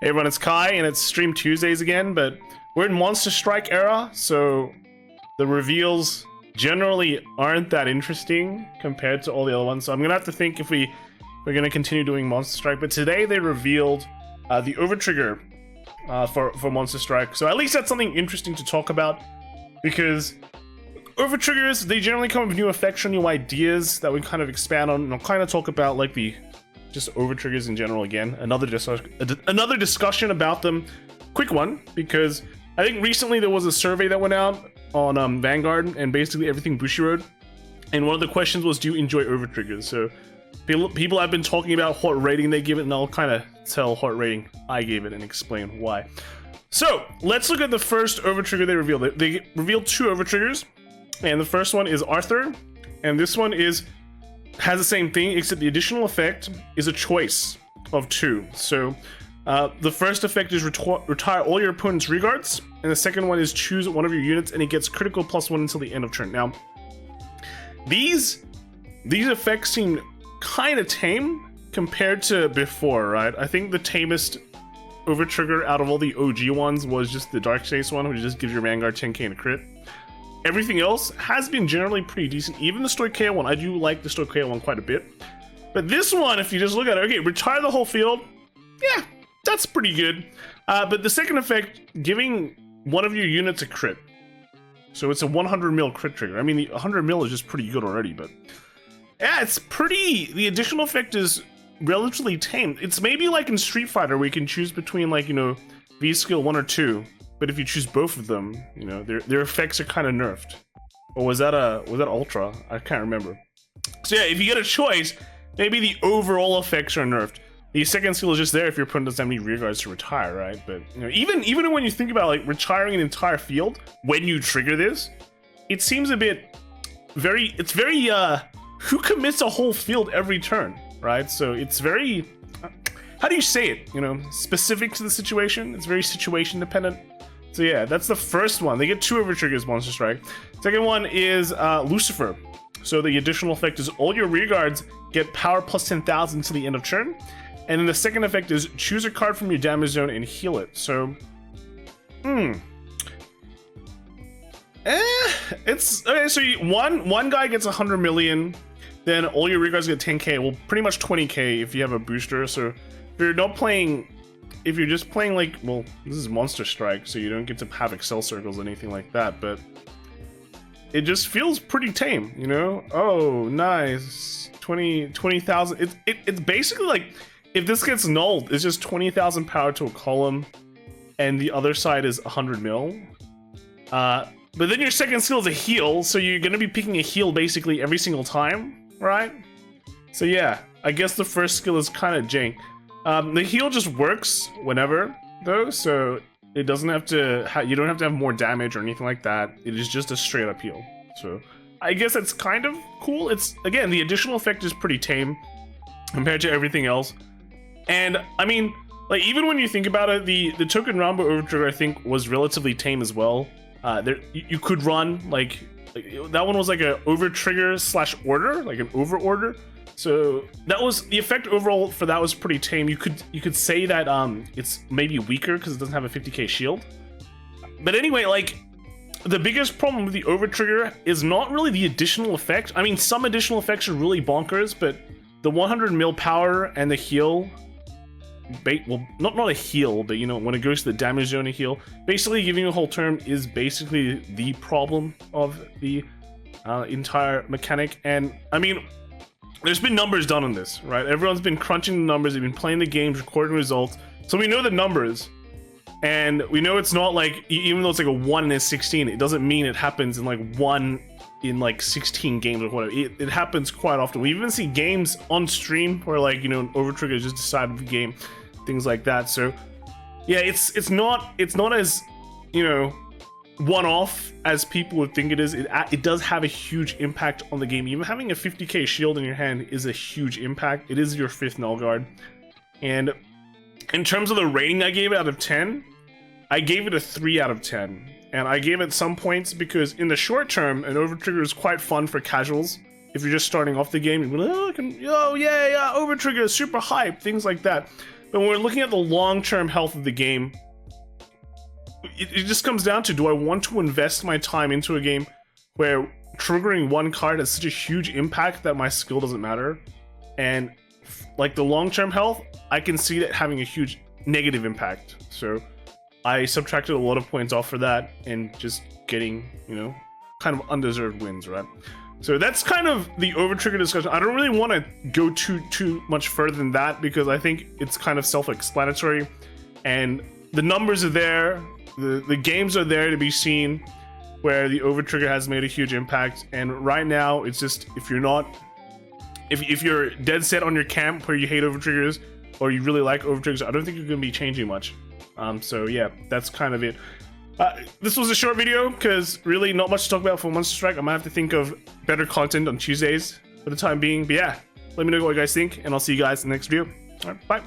Hey everyone, it's Kai, and it's Stream Tuesdays again, but we're in Monster Strike era, so the reveals generally aren't that interesting compared to all the other ones, so I'm gonna have to think if we're gonna continue doing Monster Strike. But today they revealed the Overtrigger for Monster Strike, so at least that's something interesting to talk about, because Overtriggers, they generally come with new effects or new ideas that we kind of expand on, and I'll kind of talk about like the just Overtriggers in general again. Another discussion about them. Quick one, because I think recently there was a survey that went out on Vanguard and basically everything Bushiroad, and one of the questions was, do you enjoy Overtriggers? So people have been talking about what rating they give it, and I'll kind of tell what rating I gave it and explain why. So let's look at the first Overtrigger they revealed. They revealed two Overtriggers, and the first one is Arthur, and this one has the same thing, except the additional effect is a choice of two. So the first effect is retire all your opponent's regards, and the second one is choose one of your units and it gets critical +1 until the end of turn. Now, these effects seem kind of tame compared to before, right? I think the tamest Overtrigger out of all the OG ones was just the Dark Chase one, which just gives your Vanguard 10k and a crit. Everything else has been generally pretty decent. Even the Stoicheia one, I do like the Stoicheia one quite a bit. But this one, if you just look at it, okay, retire the whole field, yeah, that's pretty good. But the second effect, giving one of your units a crit. So it's a 100 mil crit trigger. I mean, the 100 mil is just pretty good already, but yeah, it's pretty, the additional effect is relatively tame. It's maybe like in Street Fighter where you can choose between, like, you know, V skill 1 or 2. But if you choose both of them, you know, their effects are kind of nerfed. Or was that Ultra? I can't remember. So yeah, if you get a choice, maybe the overall effects are nerfed. The second skill is just there if your opponent doesn't have any rearguards to retire, right? But you know, even when you think about like retiring an entire field when you trigger this, it seems a bit it's very who commits a whole field every turn, right? So it's very how do you say it? You know, specific to the situation. It's very situation dependent. So yeah, that's the first one. They get two Overtriggers, Monster Strike. Second one is Lucifer. So the additional effect is all your rearguards get power +10,000 until the end of turn. And then the second effect is choose a card from your damage zone and heal it. So, it's okay. So one guy gets 100 million, then all your rearguards get 10k. Well, pretty much 20k if you have a booster. So if you're not playing. If you're just playing like, well, this is Monster Strike, so you don't get to have Excel circles or anything like that, but it just feels pretty tame, you know? Oh, nice. 20,000. It's basically like, if this gets nulled, it's just 20,000 power to a column, and the other side is 100 mil. But then your second skill is a heal, so you're gonna be picking a heal basically every single time, right? So yeah, I guess the first skill is kind of jank. The heal just works whenever, though, so it doesn't have to. You don't have to have more damage or anything like that. It is just a straight up heal. So I guess it's kind of cool. It's again, the additional effect is pretty tame compared to everything else. And I mean, like, even when you think about it, the Token Rambo Overtrigger I think was relatively tame as well. You could run like that one was like a Overtrigger / order, like an over order. So that was the effect overall for that was pretty tame. You could say that it's maybe weaker because it doesn't have a 50k shield. But anyway, like, the biggest problem with the Overtrigger is not really the additional effect. I mean, some additional effects are really bonkers, but the 100 mil power and the heal, well, not a heal, but you know, when it goes to the damage zone, a heal, basically giving you a whole turn is basically the problem of the entire mechanic. And I mean, there's been numbers done on this, right? Everyone's been crunching the numbers, they've been playing the games, recording results. So we know the numbers, and we know it's not like, even though it's like a 1 in a 16, it doesn't mean it happens in like 1 in like 16 games or whatever. It happens quite often. We even see games on stream where, like, you know, an Overtrigger just decided the game, things like that. So yeah, it's not as, you know, one-off as people would think it is. It does have a huge impact on the game. Even having a 50k shield in your hand is a huge impact. It is your 5th null guard. And in terms of the rating I gave it out of 10, I gave it a 3 out of 10. And I gave it some points because in the short term, an Overtrigger is quite fun for casuals. If you're just starting off the game, you're like, oh yeah, Overtrigger, super hype, things like that. But when we're looking at the long-term health of the game, it just comes down to, do I want to invest my time into a game where triggering one card has such a huge impact that my skill doesn't matter? And like the long-term health, I can see that having a huge negative impact. So I subtracted a lot of points off for that and just getting, you know, kind of undeserved wins, right? So that's kind of the over-trigger discussion. I don't really want to go too much further than that because I think it's kind of self-explanatory, and the numbers are there, the games are there to be seen where the over-trigger has made a huge impact. And right now, it's just, if you're dead set on your camp where you hate over-triggers or you really like over-triggers, I don't think you're going to be changing much. So yeah, that's kind of it. This was a short video because really not much to talk about for Monster Strike. I might have to think of better content on Tuesdays for the time being. But yeah, let me know what you guys think, and I'll see you guys in the next video. All right, bye.